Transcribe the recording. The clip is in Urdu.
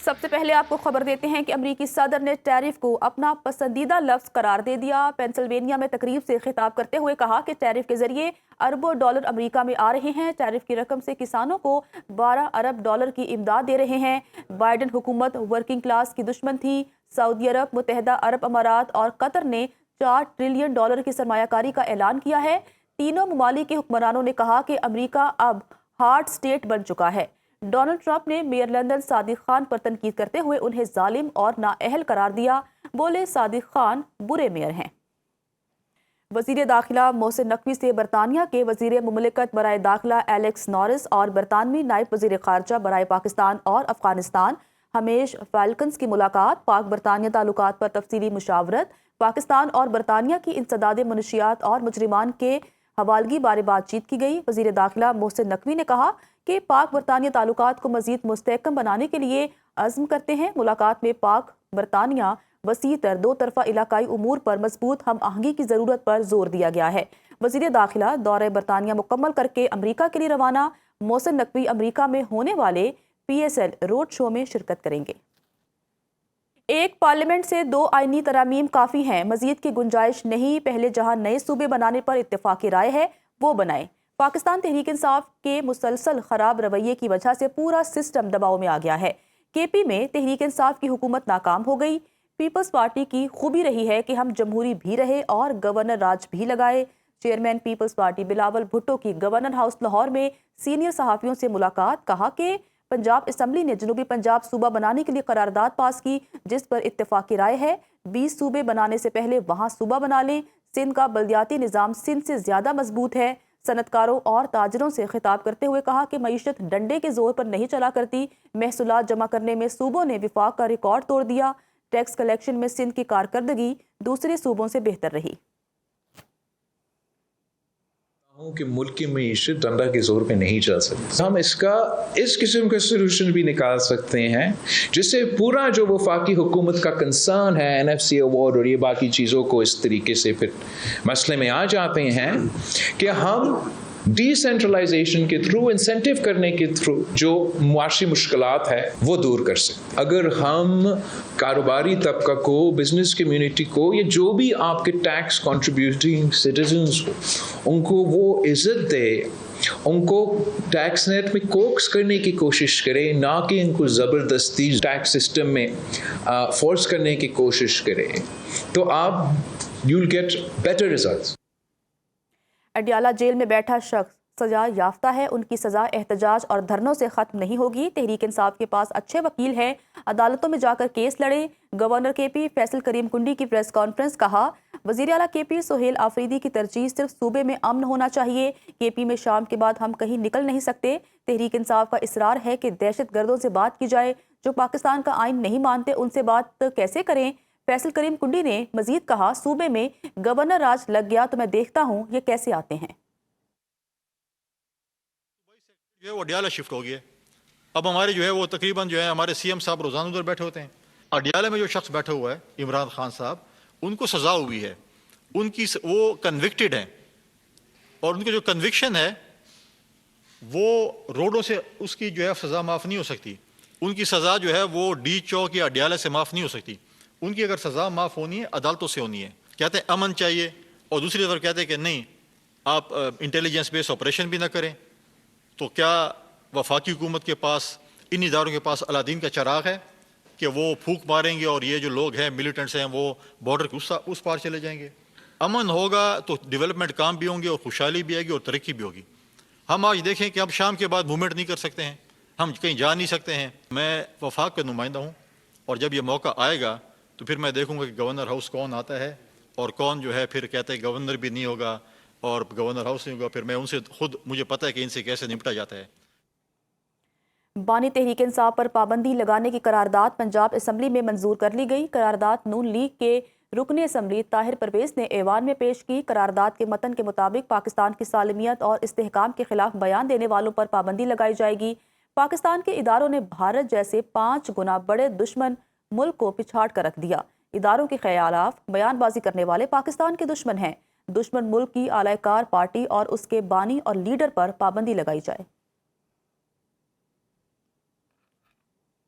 سب سے پہلے آپ کو خبر دیتے ہیں کہ امریکی صدر نے ٹیرف کو اپنا پسندیدہ لفظ قرار دے دیا۔ پینسلوینیا میں تقریب سے خطاب کرتے ہوئے کہا کہ ٹیرف کے ذریعے اربوں ڈالر امریکہ میں آ رہے ہیں۔ ٹیرف کی رقم سے کسانوں کو 12 ارب ڈالر کی امداد دے رہے ہیں۔ بائیڈن حکومت ورکنگ کلاس کی دشمن تھی۔ سعودی عرب، متحدہ عرب امارات اور قطر نے 4 ٹریلین ڈالر کی سرمایہ کاری کا اعلان کیا ہے۔ تینوں ممالک کے حکمرانوں نے کہا کہ امریکہ اب ہارڈ اسٹیٹ بن چکا ہے۔ ڈونلڈ ٹرمپ نے میئر لندن صادق خان پر تنقید کرتے ہوئے انہیں ظالم اور نااہل قرار دیا۔ بولے صادق خان برے میئر ہیں۔ وزیر داخلہ محسن نقوی سے برطانیہ کے وزیر مملکت برائے داخلہ ایلیکس نورس اور برطانوی نائب وزیر خارجہ برائے پاکستان اور افغانستان ہمیش فالکنز کی ملاقات۔ پاک برطانیہ تعلقات پر تفصیلی مشاورت۔ پاکستان اور برطانیہ کی انسداد منشیات اور مجرمان کے حوالگی بارے بات چیت کی گئی۔ وزیر داخلہ محسن نقوی نے کہا کہ پاک برطانیہ تعلقات کو مزید مستحکم بنانے کے لیے عزم کرتے ہیں۔ ملاقات میں پاک برطانیہ وسیع تر دو طرفہ علاقائی امور پر مضبوط ہم آہنگی کی ضرورت پر زور دیا گیا ہے۔ وزیر داخلہ دورہ برطانیہ مکمل کر کے امریکہ کے لیے روانہ۔ محسن نقوی امریکہ میں ہونے والے PSL روڈ شو میں شرکت کریں گے۔ ایک پارلیمنٹ سے 2 آئینی ترامیم کافی ہیں، مزید کی گنجائش نہیں۔ پہلے جہاں نئے صوبے بنانے پر اتفاقی رائے ہے وہ بنائیں۔ پاکستان تحریک انصاف کے مسلسل خراب رویے کی وجہ سے پورا سسٹم دباؤ میں آ گیا ہے۔ KP میں تحریک انصاف کی حکومت ناکام ہو گئی۔ پیپلز پارٹی کی خوبی رہی ہے کہ ہم جمہوری بھی رہے اور گورنر راج بھی لگائے۔ چیئرمین پیپلز پارٹی بلاول بھٹو کی گورنر ہاؤس لاہور میں سینئر صحافیوں سے ملاقات۔ کہا کہ پنجاب اسمبلی نے جنوبی پنجاب صوبہ بنانے کے لیے قرارداد پاس کی جس پر اتفاقی رائے ہے۔ 20 صوبے بنانے سے پہلے وہاں صوبہ بنا لیں۔ سندھ کا بلدیاتی نظام سندھ سے زیادہ مضبوط ہے۔ صنعتکاروں اور تاجروں سے خطاب کرتے ہوئے کہا کہ معیشت ڈنڈے کے زور پر نہیں چلا کرتی۔ محصولات جمع کرنے میں صوبوں نے وفاق کا ریکارڈ توڑ دیا۔ ٹیکس کلیکشن میں سندھ کی کارکردگی دوسرے صوبوں سے بہتر رہی۔ کہ ملک کی معیشت ڈنڈا کے زور پہ نہیں چل سکتی۔ ہم اس قسم کا سولوشن بھی نکال سکتے ہیں جس سے پورا جو وفاقی حکومت کا کنسرن ہے NFC ایوارڈ اور یہ باقی چیزوں کو اس طریقے سے پھر مسئلے میں آ جاتے ہیں کہ ہم ڈی سینٹرلائزیشن کے تھرو، انسینٹیو کرنے کے تھرو جو معاشی مشکلات ہے وہ دور کر سکتے۔ اگر ہم کاروباری طبقہ کو، بزنس کمیونٹی کو، یا جو بھی آپ کے ٹیکس کنٹریبیوٹنگ سٹیزنز ہو، ان کو وہ عزت دے، ان کو ٹیکس نیٹ میں کوکس کرنے کی کوشش کرے، نہ کہ ان کو زبردستی ٹیکس سسٹم میں فورس کرنے کی کوشش کرے، تو آپ you'll get better results۔ Adiala jail میں بیٹھا شخص سزا یافتہ ہے، ان کی سزا احتجاج اور دھرنوں سے ختم نہیں ہوگی۔ تحریک انصاف کے پاس اچھے وکیل ہیں، عدالتوں میں جا کر کیس لڑے۔ گورنر KP فیصل کریم کنڈی کی پریس کانفرنس۔ کہا وزیر اعلیٰ KP سہیل آفریدی کی ترجیح صرف صوبے میں امن ہونا چاہیے۔ KP میں شام کے بعد ہم کہیں نکل نہیں سکتے۔ تحریک انصاف کا اصرار ہے کہ دہشت گردوں سے بات کی جائے، جو پاکستان کا آئین نہیں مانتے ان سے بات کیسے کریں۔ فیصل کریم کنڈی نے مزید کہا صوبے میں گورنر راج لگ گیا تو میں دیکھتا ہوں یہ کیسے آتے ہیں۔ جو ہے وہ اڈیالہ شفٹ ہو گیا۔ اب ہمارے جو ہے وہ تقریباً جو ہے ہمارے CM صاحب روزانہ ادھر بیٹھے ہوتے ہیں۔ اڈیالہ میں جو شخص بیٹھا ہوا ہے عمران خان صاحب، ان کو سزا ہوئی ہے، ان کی وہ کنوکٹڈ ہیں، اور ان کی جو کنوکشن ہے وہ روڈوں سے اس کی جو ہے سزا معاف نہیں ہو سکتی۔ ان کی سزا جو ہے وہ ڈی چوک یا اڈیالہ سے معاف نہیں ہو سکتی۔ ان کی اگر سزا معاف ہونی ہے عدالتوں سے ہونی ہے۔ کہتے ہیں امن چاہیے، اور دوسری طرف کہتے ہیں کہ نہیں آپ انٹیلیجنس بیس آپریشن بھی نہ کریں۔ تو کیا وفاقی حکومت کے پاس، ان اداروں کے پاس الادین کا چراغ ہے کہ وہ پھونک ماریں گے اور یہ جو لوگ ہیں ملیٹنٹس ہیں وہ بارڈر کے اس پار چلے جائیں گے؟ امن ہوگا تو ڈیولپمنٹ کام بھی ہوں گے اور خوشحالی بھی آئے گی اور ترقی بھی ہوگی۔ ہم آج دیکھیں کہ اب شام کے بعد موومنٹ نہیں کر سکتے ہیں، ہم کہیں جا نہیں سکتے ہیں۔ میں وفاق کا نمائندہ ہوں، اور جب یہ موقع آئے گا تو پھر میں دیکھوں گا کہ گورنر ہاؤس کون آتا ہے اور کون جو ہے پھر کہتے ہیں گورنر بھی نہیں ہوگا اور گورنر ہاؤس نہیں ہوگا۔ پھر میں ان سے خود، مجھے پتہ ہے کہ ان سے کیسے نپٹا جاتا ہے۔ بانی تحریک انصاف پر پابندی لگانے کی قرارداد پنجاب اسمبلی میں منظور کر لی گئی۔ قرارداد نون لیگ کے رکن اسمبلی طاہر پرویز نے ایوان میں پیش کی۔ قرارداد کے متن کے مطابق پاکستان کی سالمیت اور استحکام کے خلاف بیان دینے والوں پر پابندی لگائی جائے گی۔ پاکستان کے اداروں نے بھارت جیسے 5 گنا بڑے دشمن ملک کو پچھاڑ کر رکھ دیا۔ اداروں کے خلاف بیان بازی کرنے والے پاکستان کے دشمن ہیں۔ دشمن ملک کی اعلی کار پارٹی اور اس کے بانی اور لیڈر پر پابندی لگائی جائے۔